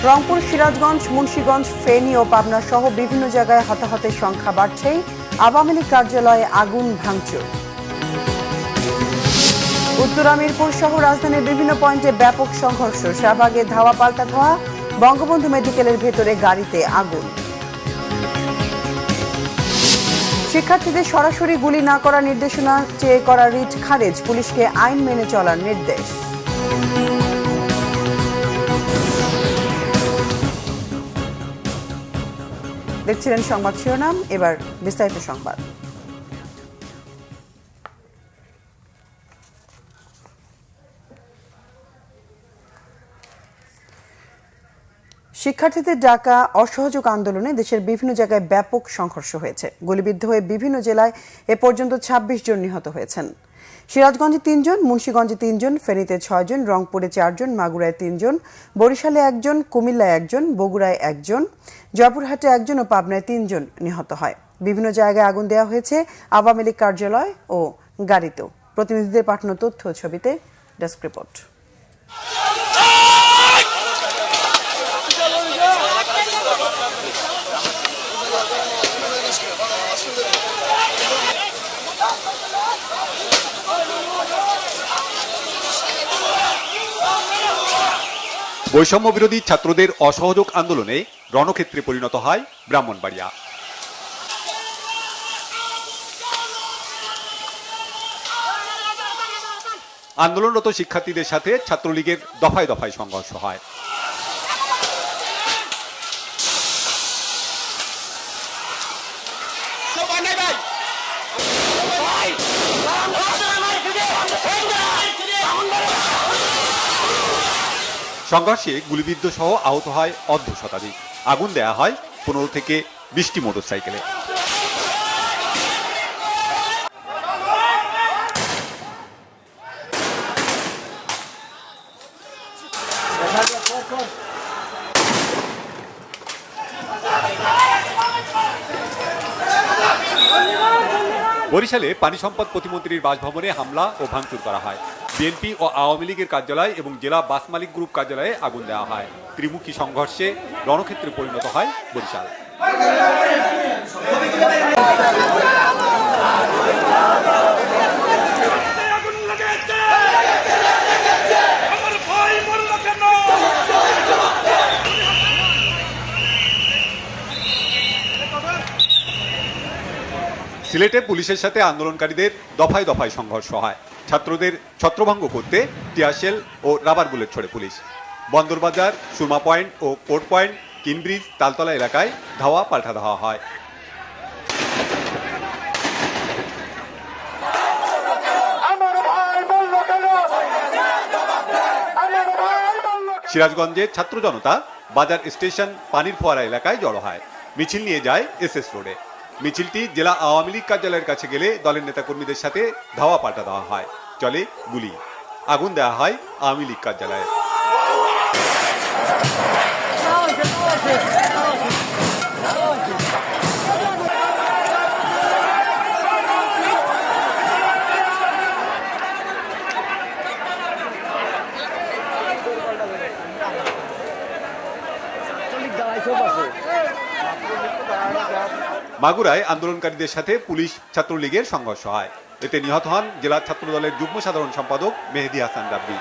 রংপুর, সিরাজগঞ্জ, মুন্সিগঞ্জ, ফেনী ও পাবনা সহ বিভিন্ন জায়গায় হতাহতের সংখ্যা বাড়ছেই। আওয়ামী লীগ কার্যালয়ে আগুন ভাঙচুর। উত্তর মিরপুর সহ রাজধানীর বিভিন্ন পয়েন্টে ব্যাপক সংঘর্ষ। শাহবাগে ধাওয়া পাল্টা ধাওয়া। বঙ্গবন্ধু মেডিকেলের ভেতরে গাড়িতে আগুন। শিক্ষার্থীদের সরাসরি গুলি না করার নির্দেশনা চেয়ে করা রিট খারেজ। পুলিশকে আইন মেনে চলার নির্দেশ। দেখছিলেন সংবাদ শিরোনাম, এবার বিস্তারিত সংবাদ। শিক্ষার্থীদের ডাকা অসহযোগ আন্দোলনে দেশের বিভিন্ন জায়গায় ব্যাপক সংঘর্ষ হয়েছে। গুলিবিদ্ধ হয়ে বিভিন্ন জেলায় এ পর্যন্ত ২৬ জন নিহত হয়েছেন। সিরাজগঞ্জে ৩ জন, মুন্সিগঞ্জে 3 জন, ফেনীতে 6 জন, রংপুরে 4 জন, মাগুরায় 3 জন, বরিশালে 1 জন, কুমিল্লায় 1 জন, বগুড়ায় 1 জন, জয়পুরহাটে 1 জন ও পাবনায় 3 জন নিহত হয়। বিভিন্ন জায়গায় আগুন দেওয়া হয়েছে আওয়ামী লীগ কার্যালয় ও গাড়িতেও। প্রতিনিধিদের পাঠানো তথ্য ছবিতে ডেস্ক রিপোর্ট। বৈষম্য বিরোধী ছাত্রদের অসহযোগ আন্দোলনে রণক্ষেত্রে পরিণত হয় ব্রাহ্মণবাড়িয়া। আন্দোলনরত শিক্ষার্থীদের সাথে ছাত্রলীগের দফায় দফায় সংঘর্ষ হয়। সংঘর্ষে গুলিবিদ্ধ সহ আহত হয় অর্ধ শতাধিক। আগুন দেয়া হয় 15 থেকে 20টি মোটরসাইকেলে। বরিশালে পানি সম্পদ প্রতিমন্ত্রীর বাসভবনে হামলা ও ভাঙচুর করা হয়। বিএনপি ও আওয়ামী লীগের কার্যালয় এবং জেলা বাস মালিক গ্রুপ কার্যালয়ে আগুন দেওয়া হয়। ত্রিমুখী সংঘর্ষে রণক্ষেত্রে পরিণত হয় বরিশাল। সিলেটে পুলিশের সাথে আন্দোলনকারীদের দফায় দফায় সংঘর্ষ হয়। ছাত্রদের ছত্রভঙ্গ করতে টিয়ারশেল ও রাবার বুলেট ছোড়ে পুলিশ। বন্দরবাজার, সুরমা পয়েন্ট ও কোর্ট পয়েন্ট, কিনব্রিজ, তালতলা এলাকায় ধাওয়া পাল্টা ধাওয়া হয়। সিরাজগঞ্জের ছাত্র জনতা বাজার স্টেশন পানির ফোয়ারা এলাকায় জড়ো হয়। মিছিল নিয়ে যায় এসএস রোডে। মিছিলটি জেলা আওয়ামী লীগ কার্যালয়ের কাছে গেলে দলের নেতাকর্মীদের সাথে ধাওয়া পাল্টা দেওয়া হয়। চলে গুলি। আগুন দেওয়া হয় আওয়ামী লীগ কার্যালয়ে। মাগুরায় আন্দোলনকারীদের সাথে পুলিশ ছাত্রলীগের সংঘর্ষ হয়। এতে নিহত হন জেলা ছাত্রদলের যুগ্ম সাধারণ সম্পাদক মেহেদী হাসান রাব্বি।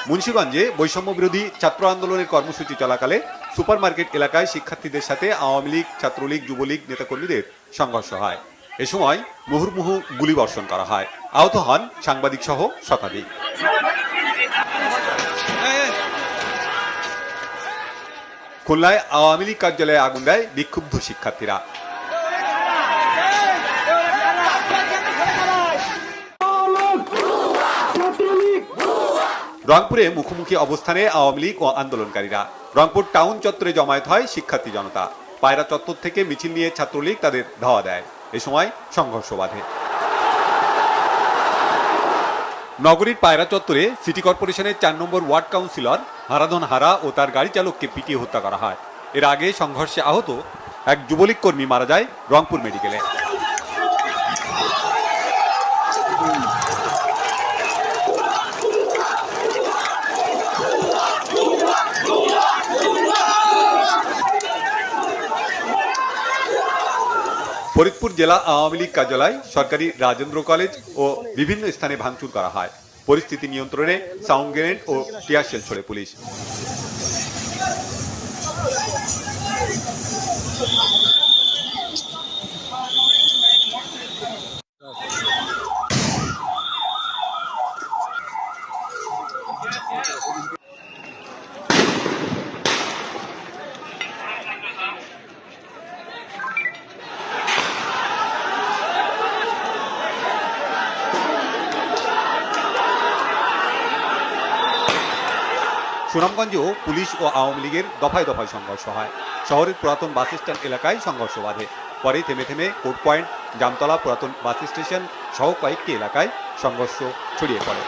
মুন্সিগঞ্জে বৈষম্য বিরোধী ছাত্র আন্দোলনের কর্মসূচি চলাকালে সুপারমার্কেট এলাকায় শিক্ষার্থীদের সাথে আওয়ামী লীগ, ছাত্রলীগ, যুবলীগ নেতাকর্মীদের সংঘর্ষ হয়। এ সময় মুহুর্মুহু গুলিবর্ষণ করা হয়। আহত হন সাংবাদিক সহ শতাধিক। খুলনায় আওয়ামী লীগ কার্যালয়ে আগুন দেয় বিক্ষুব্ধ শিক্ষার্থীরা। রংপুরে মুখোমুখি অবস্থানে আওয়ামী লীগ ও আন্দোলনকারীরা। রংপুর টাউন চত্বরে জমায়েত হয় শিক্ষার্থী জনতা। পায়রা চত্বর থেকে মিছিল নিয়ে ছাত্রলীগ তাদের ধাওয়া দেয়। এ সময় সংঘর্ষ বাধে। নগরীর পায়রা চত্বরে সিটি কর্পোরেশনের 4 নম্বর ওয়ার্ড কাউন্সিলর হারাধন হারা ও তার গাড়ি চালককে পিটিয়ে হত্যা করা হয়। এর আগে সংঘর্ষে আহত এক যুবলীগ কর্মী মারা যায় রংপুর মেডিকেলে। ফরিদপুর জেলা আওয়ামী লীগ কার্যালয়, সরকারি রাজেন্দ্র কলেজ ও বিভিন্ন স্থানে ভাঙচুর করা হয়। পরিস্থিতি নিয়ন্ত্রণে সাউন্ড গ্রেনেড ও টিয়ার শেল ছোড়ে পুলিশ। সুনামগঞ্জেও পুলিশ ও আওয়ামী লীগের দফায় দফায় সংঘর্ষ হয়। শহরের পুরাতন বাস স্ট্যান্ড এলাকায় সংঘর্ষ বাধে। পরে থেমে থেমে কোর্ট পয়েন্ট, জামতলা পুরাতন বাস স্টেশন সহ কয়েকটি এলাকায় সংঘর্ষ ছড়িয়ে পড়ে।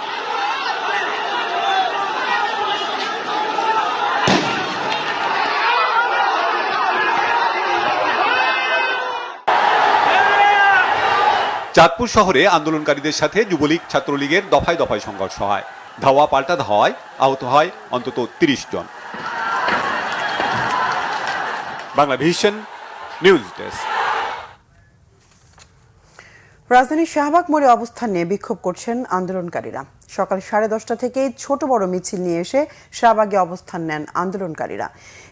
চাঁদপুর শহরে আন্দোলনকারীদের সাথে যুবলীগ ছাত্রলীগের দফায় দফায় সংঘর্ষ হয়। ধাওয়া পাল্টা ধাওয়ায় আহত হয় অন্তত ৩০ জন। Bangla vision news desk. রাজধানীর শাহবাগ মোড়ে অবস্থান নিয়ে বিক্ষোভ করছেন আন্দোলনকারীরা। সকাল 10:30 থেকে ছোট বড় মিছিল নিয়ে এসে শাহবাগে অবস্থান নেন আন্দোলনকারীরা।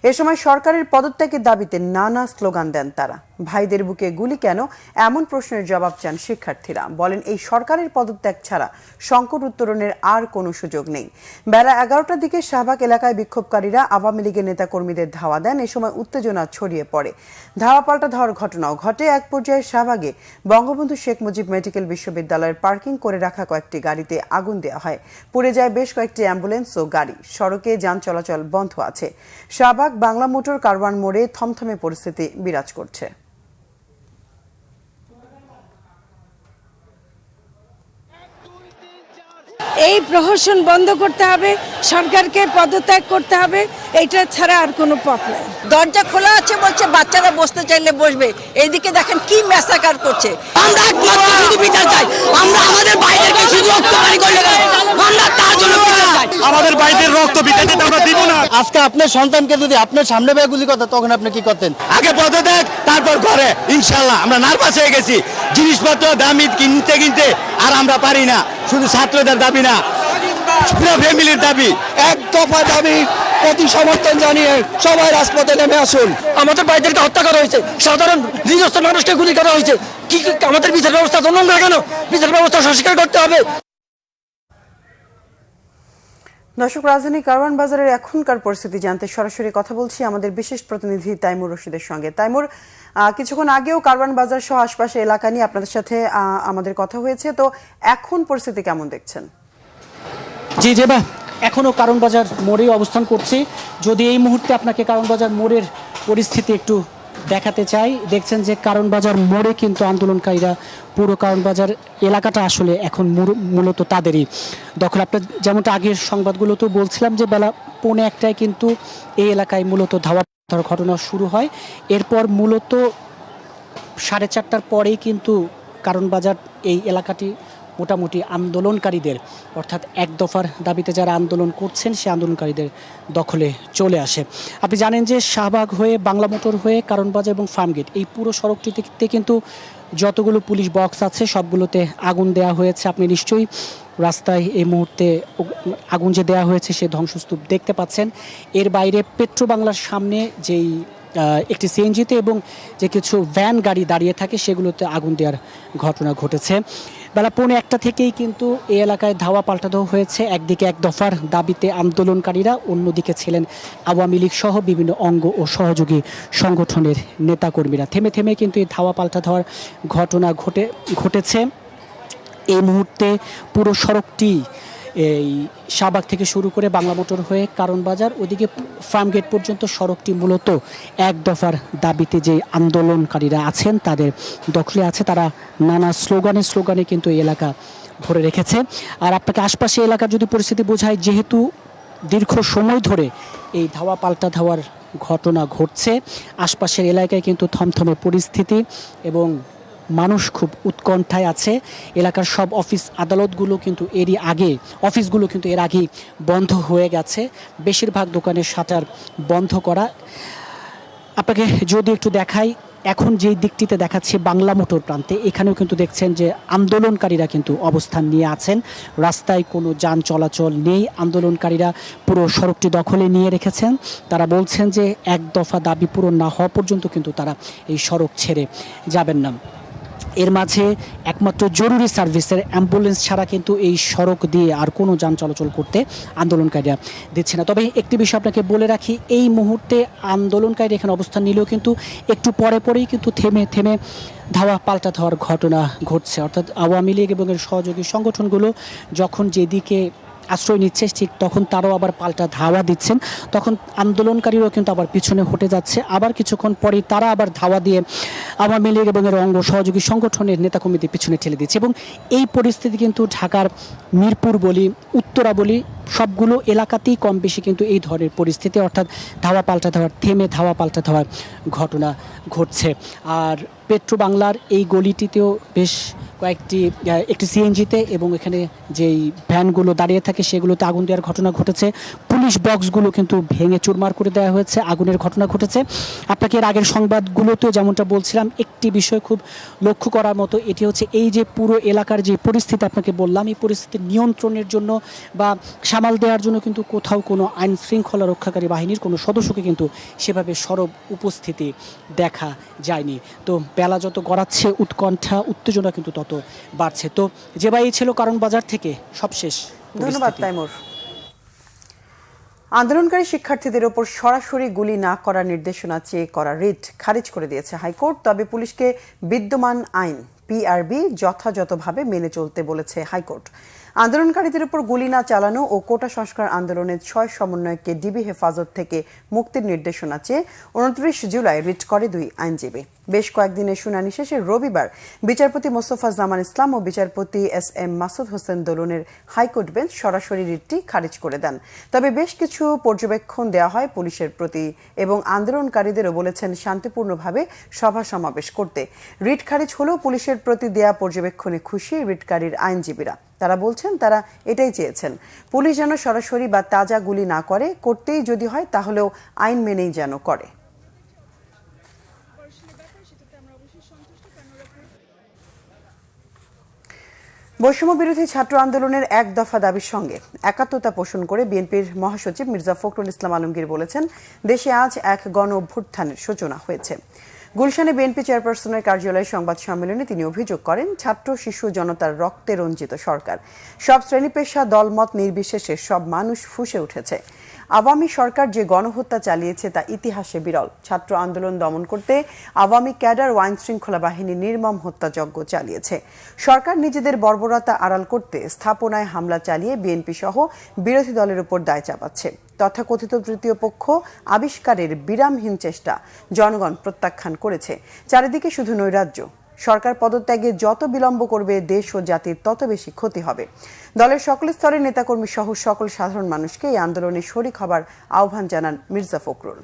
এ সময় সরকারের পদত্যাগের দাবিতে নানা স্লোগান দেন তারা। ভাইদের বুকে গুলি কেন, এমন প্রশ্নের জবাব চান শিক্ষার্থীরা। বলেন, এই সরকারের পদত্যাগ ছাড়া সংকট উত্তরণের আর কোনো সুযোগ নেই। বেলা 11টার দিকে শাহবাগ এলাকায় বিক্ষোভকারীরা আওয়ামী লীগের নেতাকর্মীদের ধাওয়া দেন। এ সময় উত্তেজনা ছড়িয়ে পড়ে। ধাওয়া পাল্টা ধাওয়ার ঘটনাও ঘটে। এক পর্যায়ে শাহবাগে বঙ্গবন্ধু শেখ মুজিব মেডিকেল বিশ্ববিদ্যালয়ের পার্কিং করে রাখা কয়েকটি গাড়িতে আগুন দেওয়া হয়। পুড়ে যায় বেশ কয়েকটি অ্যাম্বুলেন্স ও গাড়ি। সড়কে যান চলাচল বন্ধ আছে। শাহবাগ বাংলা মোটর কারওয়ান মোড়ে থমথমে পরিস্থিতি বিরাজ করছে। এই প্রহসন বন্ধ করতে হবে, সরকারকে পদত্যাগ করতে হবে, এইটা ছাড়া আর কোনো পথ নেই। দরজা খোলা আছে বলছে বাচ্চারা বসতে চাইলে বসবে, এইদিকে দেখেন কি ম্যাসাকার করছে। আমরা একমাত্র শুধু বিচার চাই, আমরা আমাদের ভাইদেরকে শুধু রক্তপানি করলে আমরা তার জন্য বিচার চাই। আমাদের ভাইদের রক্ত বিতাতে আমরা দিব না। আজকে আপনার সন্তানকে যদি আপনার সামনে বেয়ে গুলি করতেন তখন আপনি কি করতেন? আগে পদত্যাগ, তারপর ঘরে। ইনশাআল্লাহ আমরা নার্ভাস হয়ে গেছি, জিনিসপত্র দামি কিনতে কিনতে আর আমরা পারি না। শুধু ছাত্রদের দাবি না, পুরো ফ্যামিলির দাবি। এক দফা দাবি প্রতি সমর্থন জানিয়ে সবাই রাজপথে নেমে আসুন। আমাদের ভাইদেরকে হত্যা করা হয়েছে, সাধারণ নিজস্ব মানুষকে গুলি করা হয়েছে। কি আমাদের বিচার ব্যবস্থা তো নোংরা কেন? বিচার ব্যবস্থা সংস্কার করতে হবে। দর্শক, রাজধানী কারওয়ান বাজারের এখনকার পরিস্থিতি জানতে সরাসরি কথা বলছি আমাদের বিশেষ প্রতিনিধি তাইমুর রশিদের সঙ্গে। তাইমুর, কিছুক্ষণ আগেও কারওয়ান বাজার সহ আশপাশে এলাকা নিয়ে আপনাদের সাথে আমাদের কথা হয়েছে, তো এখন পরিস্থিতি কেমন দেখছেন? জি জেবা, এখনও কারওয়ান বাজার মোড়ে অবস্থান করছি। যদি এই মুহূর্তে আপনাকে কারওয়ান বাজার মোড়ের পরিস্থিতি একটু দেখাতে চাই, দেখছেন যে কারওয়ান বাজার মোড়ে কিন্তু আন্দোলনকারীরা পুরো কারওয়ান বাজার এলাকাটা আসলে এখন মূলত তাদেরই দখল। আপনার যেমনটা আগের সংবাদগুলোতেও বলছিলাম যে বেলা 1:45 কিন্তু এই এলাকায় মূলত ধাওয়া ঘটনা শুরু হয়। এরপর মূলত 4:30টার পরেই কিন্তু কারওয়ান বাজার এই এলাকাটি মোটামুটি আন্দোলনকারীদের, অর্থাৎ এক দফার দাবিতে যারা আন্দোলন করছেন সে আন্দোলনকারীদের দখলে চলে আসে। আপনি জানেন যে শাহবাগ হয়ে, বাংলা মোটর হয়ে কারওয়ান বাজার এবং ফার্মগেট এই পুরো সড়কটিতে কিন্তু যতগুলো পুলিশ বক্স আছে সবগুলোতে আগুন দেওয়া হয়েছে। আপনি নিশ্চয়ই রাস্তায় এই মুহূর্তে আগুন যে দেওয়া হয়েছে সে ধ্বংসস্তূপ দেখতে পাচ্ছেন। এর বাইরে পেট্রো বাংলার সামনে যেই একটি সিএনজিতে এবং যে কিছু ভ্যান গাড়ি দাঁড়িয়ে থাকে সেগুলোতে আগুন দেওয়ার ঘটনা ঘটেছে। বেলা 1:45 থেকেই কিন্তু এই এলাকায় ধাওয়া পাল্টানো হয়েছে। একদিকে এক দফার দাবিতে আন্দোলনকারীরা, অন্যদিকে ছিলেন আওয়ামী লীগ সহ বিভিন্ন অঙ্গ ও সহযোগী সংগঠনের নেতাকর্মীরা। থেমে থেমে কিন্তু এই ধাওয়া পাল্টা দেওয়ার ঘটনা ঘটেছে। এই মুহূর্তে পুরো সড়কটি এই শাহবাগ থেকে শুরু করে বাংলা মোটর হয়ে কারওয়ান বাজার ওদিকে ফার্মগেট পর্যন্ত সড়কটি মূলত এক দফার দাবিতে যে আন্দোলনকারীরা আছেন তাদের দখলে আছে। তারা নানা স্লোগানে কিন্তু এই এলাকা ভরে রেখেছে। আর আপনাকে আশপাশে এলাকার যদি পরিস্থিতি বোঝায়, যেহেতু দীর্ঘ সময় ধরে এই ধাওয়া পাল্টা ধাওয়ার ঘটনা ঘটছে। আশপাশের এলাকায় কিন্তু থমথমে পরিস্থিতি এবং মানুষ খুব উৎকণ্ঠায় আছে। এলাকার সব অফিস আদালতগুলো কিন্তু অফিসগুলো কিন্তু এর আগেই বন্ধ হয়ে গেছে। বেশিরভাগ দোকানের শাটার বন্ধ করা। আপনাকে যদি একটু দেখাই, এখন যেই দিকটিতে দেখাচ্ছি বাংলা মোটর প্রান্তে, এখানেও কিন্তু দেখছেন যে আন্দোলনকারীরা কিন্তু অবস্থান নিয়ে আছেন। রাস্তায় কোনো যান চলাচল নেই। আন্দোলনকারীরা পুরো সড়কটি দখলে নিয়ে রেখেছেন। তারা বলছেন যে এক দফা দাবি পূরণ না হওয়া পর্যন্ত কিন্তু তারা এই সড়ক ছেড়ে যাবেন না। এর মাঝে একমাত্র জরুরি সার্ভিসের অ্যাম্বুলেন্স ছাড়া কিন্তু এই সড়ক দিয়ে আর কোনো যান চলাচল করতে আন্দোলনকারীরা দিচ্ছে না। তবে একটি বিষয় আপনাকে বলে রাখি, এই মুহূর্তে আন্দোলনকারীরা এখানে অবস্থান নিলেও কিন্তু একটু পরেই কিন্তু থেমে ধাওয়া পাল্টা ধাওয়ার ঘটনা ঘটছে। অর্থাৎ আওয়ামী লীগ এবং এর সহযোগী সংগঠনগুলো যখন যেদিকে আশ্রয় নিচ্ছে ঠিক তখন তারাও আবার পাল্টা ধাওয়া দিচ্ছেন। তখন আন্দোলনকারীরাও কিন্তু আবার পিছনে হটে যাচ্ছে। আবার কিছুক্ষণ পরেই তারা আবার ধাওয়া দিয়ে আওয়ামী লীগ এবং এর অঙ্গ সহযোগী সংগঠনের নেতাকর্মীদের পিছনে ঠেলে দিচ্ছে। এবং এই পরিস্থিতি কিন্তু ঢাকার মিরপুর বলি, উত্তরা বলি, সবগুলো এলাকাতেই কম বেশি কিন্তু এই ধরনের পরিস্থিতি, অর্থাৎ ধাওয়া পাল্টা ধাওয়ার ঘটনা ঘটছে। আর পেট্রো বাংলার এই গলিটিতেও বেশ একটি সিএনজিতে এবং এখানে যেই ভ্যানগুলো দাঁড়িয়ে থাকে সেগুলোতে আগুন দেওয়ার ঘটনা ঘটেছে। পুলিশ বক্সগুলো কিন্তু ভেঙে চুরমার করে দেওয়া হয়েছে, আগুনের ঘটনা ঘটেছে। আপনাকে এর আগের সংবাদগুলোতেও যেমনটা বলছিলাম, একটি বিষয় খুব লক্ষ্য করার মতো, এটি হচ্ছে এই যে পুরো এলাকার যে পরিস্থিতি আপনাকে বললাম, এই পরিস্থিতি নিয়ন্ত্রণের জন্য বা সামাল দেওয়ার জন্য কিন্তু কোথাও কোনো আইন শৃঙ্খলা রক্ষাকারী বাহিনীর কোনো সদস্যকে কিন্তু সেভাবে সরব উপস্থিতি দেখা যায়নি। তো বেলা যত গড়াচ্ছে উৎকণ্ঠা উত্তেজনা কিন্তু তত বাড়ছে। তো যে ভাই ছিল কারণ বাজার থেকে সবশেষ। ধন্যবাদ তাইমুর। আন্দোলনকারী শিক্ষার্থীদের ওপর সরাসরি গুলি না করার নির্দেশনা চেয়ে করা রিট খারিজ করে দিয়েছে হাইকোর্ট। তবে পুলিশকে বিদ্যমান আইন পিআরবি যথাযথভাবে মেনে চলতে বলেছে হাইকোর্ট। আন্দোলনকারীদের উপর গুলি না চালানো ও কোটা সংস্কার আন্দোলনের 6 সমন্বয়ককে ডিবি হেফাজত থেকে মুক্তির নির্দেশনা চেয়ে 29 জুলাই রিট করে 2 আইনজীবী। বেশ কয়েকদিনের শুনানি শেষে রবিবার বিচারপতি মোস্তফা জামান ইসলাম ও বিচারপতি এস.এম. মাসুদ হোসেন দোলনের হাইকোর্ট বেঞ্চ সরাসরি রিটটি খারিজ করে দেন। তবে বেশ কিছু পর্যবেক্ষণ দেওয়া হয় পুলিশের প্রতি এবং আন্দোলনকারীদেরও বলেছেন শান্তিপূর্ণভাবে সভা সমাবেশ করতে। রিট খারিজ হলেও পুলিশের প্রতি দেয়া পর্যবেক্ষণে খুশি রিটকারীর আইনজীবীরা। তারা বলছেন তারা এটাই চেয়েছেন, পুলিশ যেন সরাসরি বা তাজা গুলি না করে, করতেই যদি হয় তাহলেও আইন মেনেই যেন করে। বৈষম্য বিরোধী ছাত্র আন্দোলনের এক দফা দাবির সঙ্গে একাত্মতা পোষণ করে বিএনপির মহাসচিব মির্জা ফখরুল ইসলাম আলমগীর বলেছেন, দেশে আজ এক গণ অভ্যুত্থানের সূচনা হয়েছে। গুলশানে বিএনপি চেয়ারপারসনের কার্যালয়ে সংবাদ সম্মেলনে তিনি অভিযোগ করেন, ছাত্র শিশু জনতার রক্তে রঞ্জিত সরকার। সব শ্রেণী পেশা দলমত নির্বিশেষে সব মানুষ ফুঁসে উঠেছে। আওয়ামী সরকার যে গণহত্যা চালিয়েছে তা ইতিহাসে বিরল। ছাত্র আন্দোলন দমন করতে আওয়ামী ক্যাডার ও আইন শৃঙ্খলা বাহিনী নির্মম হত্যাযজ্ঞ চালিয়েছে। সরকার নিজেদের বর্বরতা আড়াল করতে স্থাপনায় হামলা চালিয়ে বিএনপি সহ বিরোধী দলের উপর দায় চাপাচ্ছে। তথাকথিত তৃতীয় পক্ষ আবিষ্কারের বিরামহীন চেষ্টা জনগণ প্রত্যাখ্যান করেছে। চারিদিকে শুধু নৈরাজ্য। সরকার পদত্যাগে যত বিলম্ব করবে দেশ ও জাতির তত বেশি ক্ষতি হবে। দলের সকল স্তরের নেতাকর্মী সহ সকল সাধারণ মানুষকে এই আন্দোলনে শরিক হবার আহ্বান জানান মির্জা ফখরুল।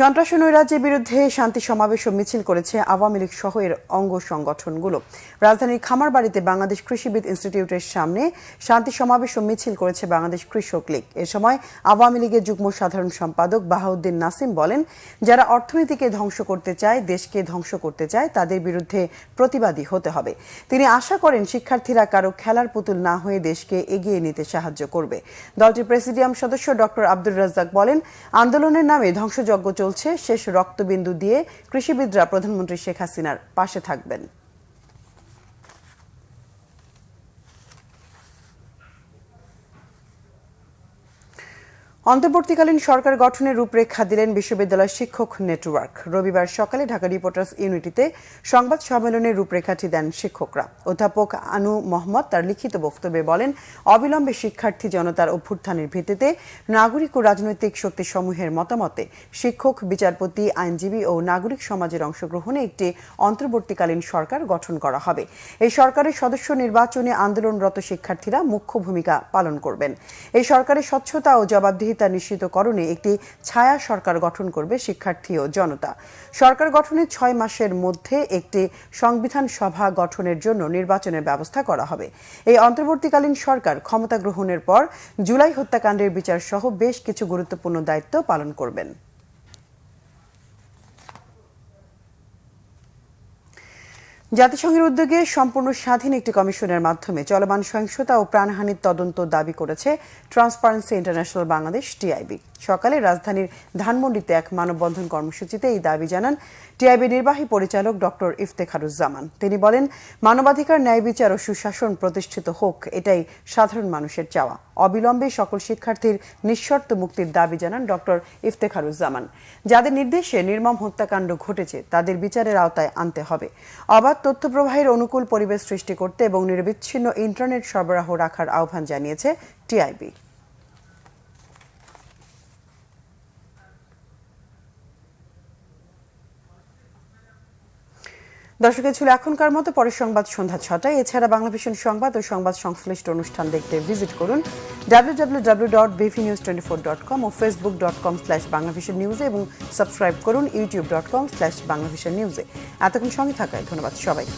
সন্ত্রাস ও নৈরাজ্যের বিরুদ্ধে শান্তি সমাবেশ ও মিছিল করেছে আওয়ামী লীগ সহ এর অঙ্গ সংগঠনগুলো। রাজধানীর খামারবাড়িতে বাংলাদেশ কৃষিবিদ ইনস্টিটিউটের সামনে শান্তি সমাবেশ ও মিছিল করেছে বাংলাদেশ কৃষক লীগ। এ সময় আওয়ামী লীগের যুগ্ম সাধারণ সম্পাদক বাহাউদ্দিন নাসিম বলেন, যারা অর্থনীতিকে ধ্বংস করতে চায়, দেশকে ধ্বংস করতে চায়, তাদের বিরুদ্ধে প্রতিবাদী হতে হবে। তিনি আশা করেন শিক্ষার্থীরা কারো খেলার পুতুল না হয়ে দেশকে এগিয়ে নিতে সাহায্য করবে। দলটির প্রেসিডিয়াম সদস্য ডক্টর আব্দুর রাজ্জাক বলেন, আন্দোলনের নামে ধ্বংসযজ্ঞ চলছে। শেষ রক্তবিন্দু দিয়ে কৃষিবিদরা প্রধানমন্ত্রী শেখ হাসিনার পাশে থাকবেন। অন্তর্বর্তীকালীন সরকার গঠনের রূপরেখা দিলেন বিশ্ববিদ্যালয় শিক্ষক নেটওয়ার্ক। রবিবার সকালে ঢাকা রিপোর্টার্স ইউনিটিতে সংবাদ সম্মেলনের রূপরেখাটি দেন শিক্ষকরা। অধ্যাপক আনু মোহাম্মদ তার লিখিত বক্তব্যে বলেন, অবিলম্বে শিক্ষার্থী জনতার অভ্যুত্থানের ভিত্তিতে নাগরিক ও রাজনৈতিক শক্তিসমূহের মতামতে শিক্ষক, বিচারপতি, আইনজীবী ও নাগরিক সমাজের অংশগ্রহণে একটি অন্তর্বর্তীকালীন সরকার গঠন করা হবে। এই সরকারের সদস্য নির্বাচনে আন্দোলনরত শিক্ষার্থীরা মুখ্য ভূমিকা পালন করবেন। এই সরকারের স্বচ্ছতা ও জবাবদিহি জবাবদিহিতা নিশ্চিতকরণে একটি ছায়া সরকার গঠন করবে শিক্ষার্থী ও জনতা। সরকার গঠনের 6 মাসের মধ্যে একটি সংবিধান সভা গঠনের জন্য নির্বাচনের ব্যবস্থা করা হবে। এই অন্তর্বর্তীকালীন সরকার ক্ষমতা গ্রহণের পর জুলাই হত্যাকাণ্ডের বিচার সহ বেশ কিছু গুরুত্বপূর্ণ দায়িত্ব পালন করবেন। জাতিসংঘের উদ্যোগে সম্পূর্ণ স্বাধীন একটি কমিশনের মাধ্যমে চলমান সহিংসতা ও প্রাণহানির তদন্ত দাবি করেছে ট্রান্সপারেন্সি ইন্টারন্যাশনাল বাংলাদেশ টিআইবি। সকালে রাজধানীর ধানমন্ডিতে এক মানববন্ধন কর্মসূচিতে এই দাবি জানান টিআইবি নির্বাহী পরিচালক ডক্টর ইফতেখারুজ্জামান। তিনি বলেন, মানবাধিকার, ন্যায় বিচার ও সুশাসন প্রতিষ্ঠিত হোক, এটাই সাধারণ মানুষের চাওয়া। অবিলম্বে সকল শিক্ষার্থীর নিঃশর্ত মুক্তির দাবি জানান ডক্টর ইফতেখারুজ্জামান। যাদের নির্দেশে নির্মম হত্যাকাণ্ড ঘটেছে তাদের বিচারের আওতায় আনতে হবে। অবাধ তথ্য প্রবাহের অনুকূল পরিবেশ সৃষ্টি করতে এবং নিরবিচ্ছিন্ন ইন্টারনেট সরবরাহ রাখার আহ্বান জানিয়েছে টিআইবি। দর্শক, ছিল এখনকার মতো। পরের সংবাদ সন্ধ্যা 6টায়। এছাড়া বাংলাভিশন সংবাদ ও সংবাদ সংশ্লিষ্ট অনুষ্ঠান দেখতে ভিজিট করুন www.bvnews24.com ও facebook.com/banglavisionnews এবং সাবস্ক্রাইব করুন youtube.com/banglavisionnews। এতক্ষণ সঙ্গে থাকায় ধন্যবাদ সবাইকে।